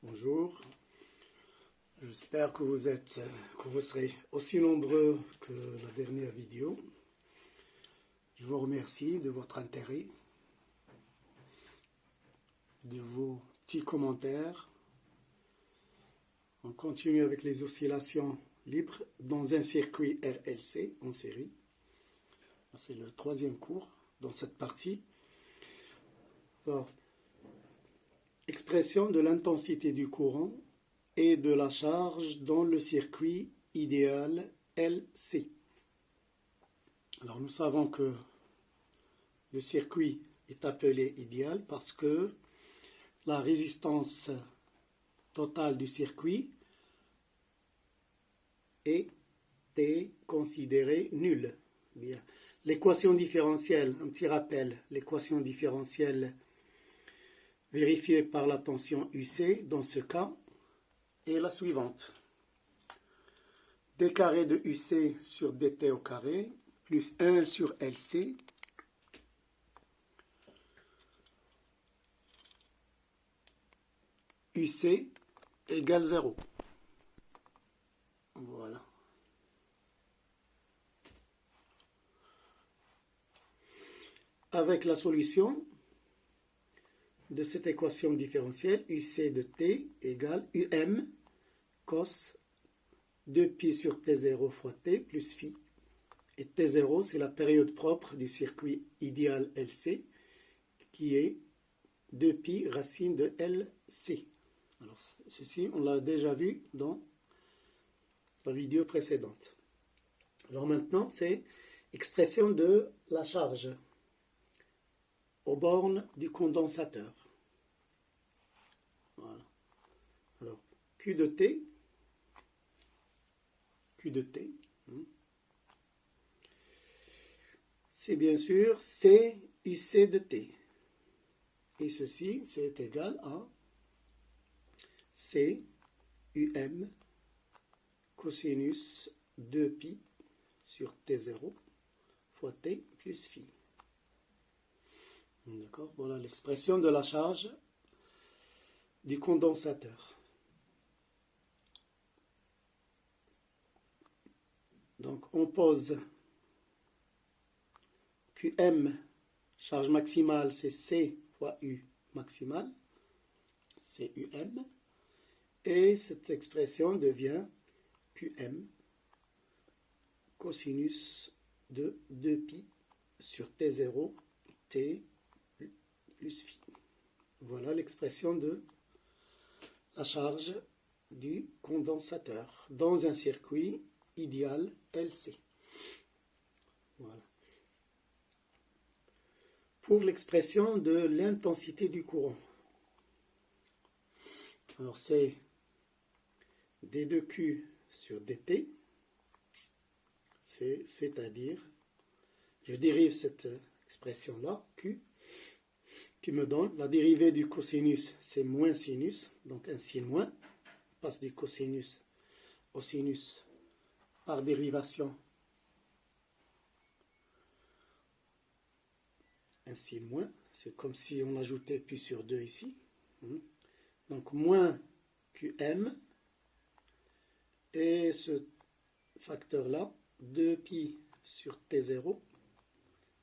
Bonjour, j'espère que vous serez aussi nombreux que la dernière vidéo. Je vous remercie de votre intérêt, de vos petits commentaires. On continue avec les oscillations libres dans un circuit RLC en série. C'est le troisième cours dans cette partie. Alors, expression de l'intensité du courant et de la charge dans le circuit idéal LC. Alors nous savons que le circuit est appelé idéal parce que la résistance totale du circuit est considérée nulle. Bien. L'équation différentielle, un petit rappel, l'équation différentielle vérifiée par la tension UC dans ce cas est la suivante. D carré de UC sur dt au carré plus 1 sur LC UC égale 0. Voilà. Avec la solution de cette équation différentielle, UC de T égale UM cos 2pi sur T0 fois T plus phi. Et T0, c'est la période propre du circuit idéal LC, qui est 2pi racine de LC. Alors, ceci, on l'a déjà vu dans la vidéo précédente. Alors maintenant, c'est expression de la charge aux bornes du condensateur. Voilà. Alors, Q de T, c'est bien sûr C UC de T. Et ceci, c'est égal à C UM cosinus 2pi sur T0 fois T plus phi. D'accord? Voilà l'expression de la charge du condensateur. Donc on pose QM, charge maximale, c'est C fois U maximale, c'est UM, et cette expression devient QM cosinus de 2pi sur T0, T plus phi. Voilà l'expression de la charge du condensateur dans un circuit idéal LC. Voilà. Pour l'expression de l'intensité du courant. Alors c'est d2q sur dt, c'est-à-dire, je dérive cette expression-là, q, qui me donne la dérivée du cosinus, c'est moins sinus, donc un sin moins, on passe du cosinus au sinus par dérivation, un sin moins, c'est comme si on ajoutait pi sur 2 ici, donc moins qm, et ce facteur-là, 2pi sur t0,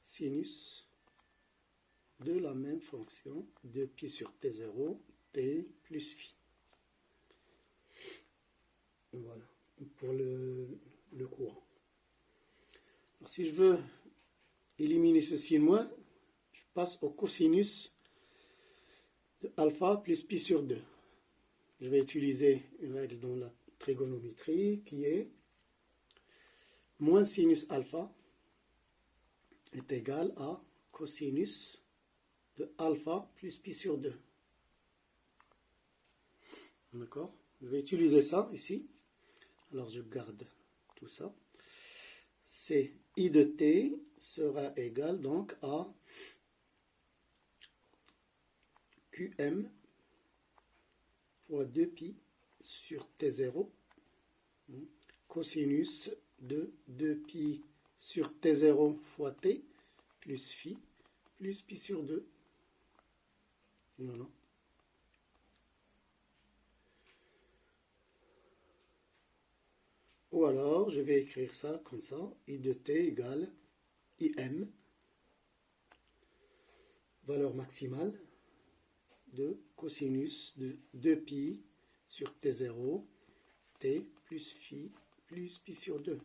sinus de la même fonction, 2pi sur t0, t plus phi. Voilà, pour le courant. Alors, si je veux éliminer ce sin moins, je passe au cosinus de alpha plus pi sur 2. Je vais utiliser une règle dans la trigonométrie qui est moins sinus alpha est égal à cosinus de alpha plus pi sur 2. D'accord? Je vais utiliser ça ici. Alors je garde tout ça. C'est I de t sera égal donc à Qm fois 2pi sur T0 cosinus de 2pi sur T0 fois T plus phi plus pi sur 2. Voilà. Ou alors, je vais écrire ça comme ça, I de t égale IM, valeur maximale de cosinus de 2pi sur T0, T plus phi plus pi sur 2.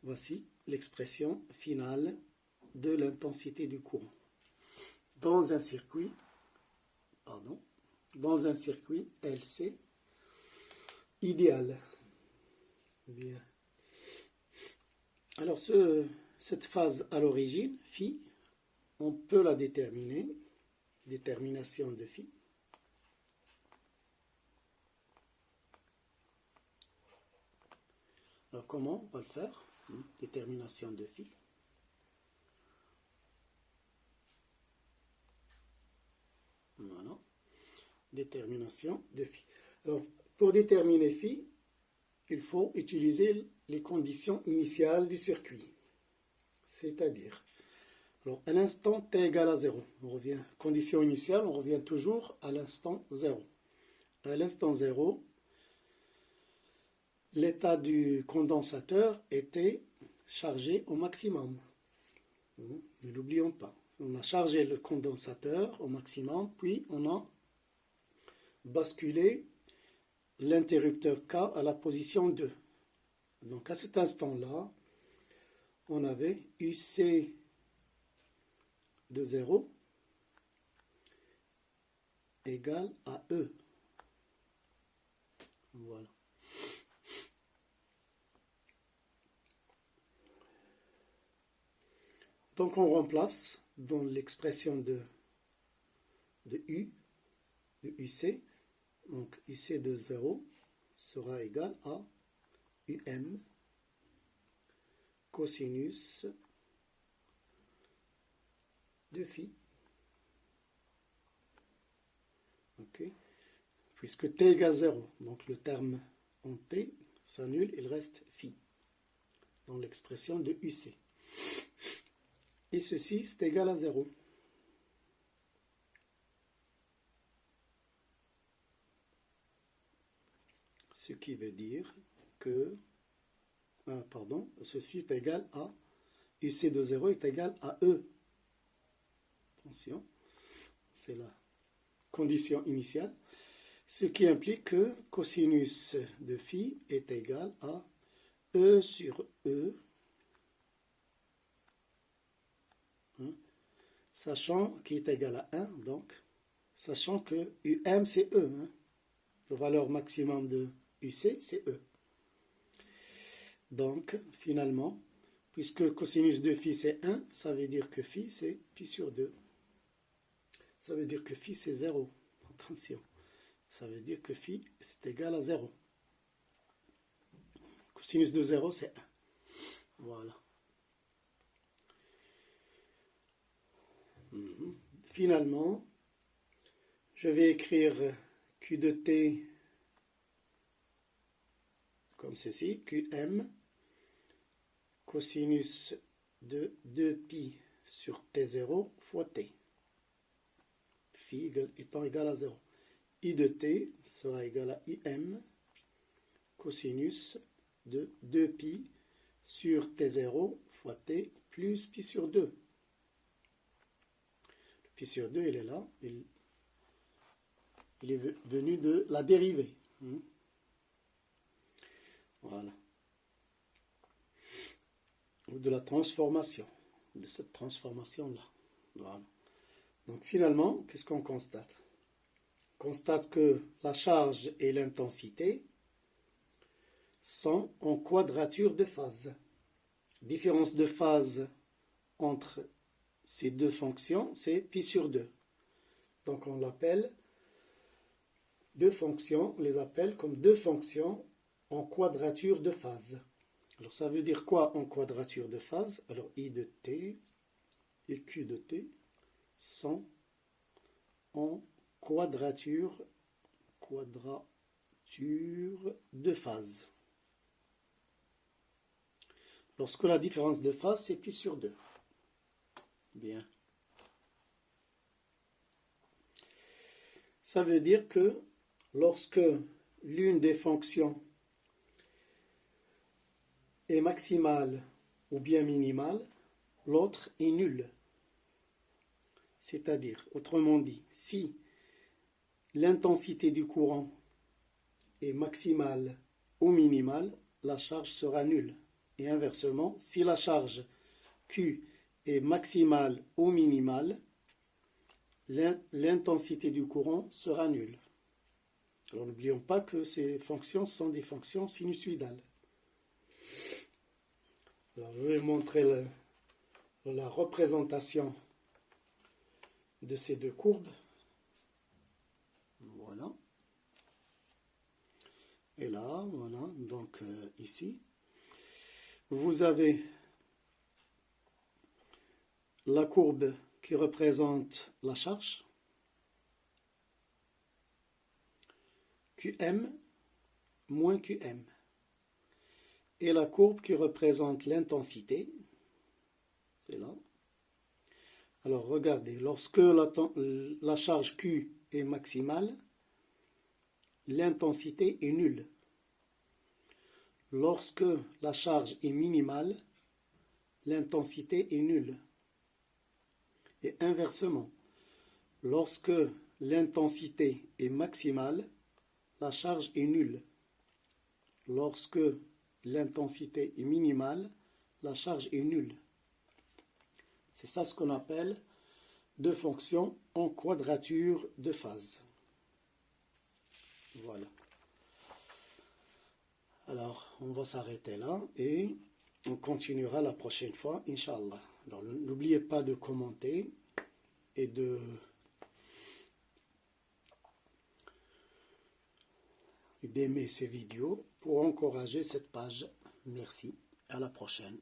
Voici l'expression finale de l'intensité du courant. Dans un circuit LC idéal. Bien. Alors, cette phase à l'origine, phi, on peut la déterminer, détermination de phi. Alors, comment on va le faire? Détermination de phi. Voilà. Détermination de phi. Alors, pour déterminer phi, il faut utiliser les conditions initiales du circuit. C'est-à-dire, alors à l'instant t égale à 0, on revient, condition initiale, on revient toujours à l'instant 0. À l'instant 0, l'état du condensateur était chargé au maximum. Ne l'oublions pas. On a chargé le condensateur au maximum, puis on a basculé l'interrupteur K à la position 2. Donc à cet instant-là, on avait UC de 0 égale à E. Voilà. Donc on remplace dans l'expression de U, de UC, donc UC de 0 sera égal à UM cosinus de phi. Ok. Puisque t égale 0, donc le terme en t s'annule, il reste phi dans l'expression de UC. Et ceci, c'est égal à 0. Ce qui veut dire que, ceci est égal à, UC de 0 est égal à E. Attention, c'est la condition initiale. Ce qui implique que cosinus de phi est égal à E sur E, sachant qu'il est égal à 1, donc, sachant que UM c'est E, la valeur maximum de UC c'est E. Donc, finalement, puisque cosinus de phi c'est 1, ça veut dire que phi c'est pi sur 2. Ça veut dire que phi c'est 0. Attention, ça veut dire que phi c'est égal à 0. Cosinus de 0 c'est 1. Voilà. Finalement, je vais écrire Q de T comme ceci, QM cosinus de 2pi sur T0 fois T, phi étant égal à 0. I de T sera égal à IM cosinus de 2pi sur T0 fois T plus pi sur 2. Pi sur 2, il est là, il est venu de la dérivée. Voilà. Ou de la transformation, de cette transformation-là. Voilà. Donc finalement, qu'est-ce qu'on constate? On constate que la charge et l'intensité sont en quadrature de phase. Différence de phase entre ces deux fonctions, c'est pi sur 2. Donc on l'appelle deux fonctions, on les appelle comme deux fonctions en quadrature de phase. Alors ça veut dire quoi en quadrature de phase? Alors I de T et Q de T sont en quadrature de phase. Lorsque la différence de phase, c'est pi sur 2. Bien. Ça veut dire que lorsque l'une des fonctions est maximale ou bien minimale, l'autre est nul. C'est-à-dire, autrement dit, si l'intensité du courant est maximale ou minimale, la charge sera nulle. Et inversement, si la charge Q est maximale ou minimale, l'intensité du courant sera nulle. Alors n'oublions pas que ces fonctions sont des fonctions sinusoïdales. Alors, je vais montrer la représentation de ces deux courbes. Voilà. Et là, voilà, donc ici, vous avez la courbe qui représente la charge, QM moins QM, et la courbe qui représente l'intensité, c'est là. Alors regardez, lorsque la charge Q est maximale, l'intensité est nulle. Lorsque la charge est minimale, l'intensité est nulle. Et inversement, lorsque l'intensité est maximale, la charge est nulle. Lorsque l'intensité est minimale, la charge est nulle. C'est ça ce qu'on appelle deux fonctions en quadrature de phase. Voilà. Alors, on va s'arrêter là et on continuera la prochaine fois, Inch'Allah. Alors, n'oubliez pas de commenter et d'aimer ces vidéos pour encourager cette page. Merci. À la prochaine.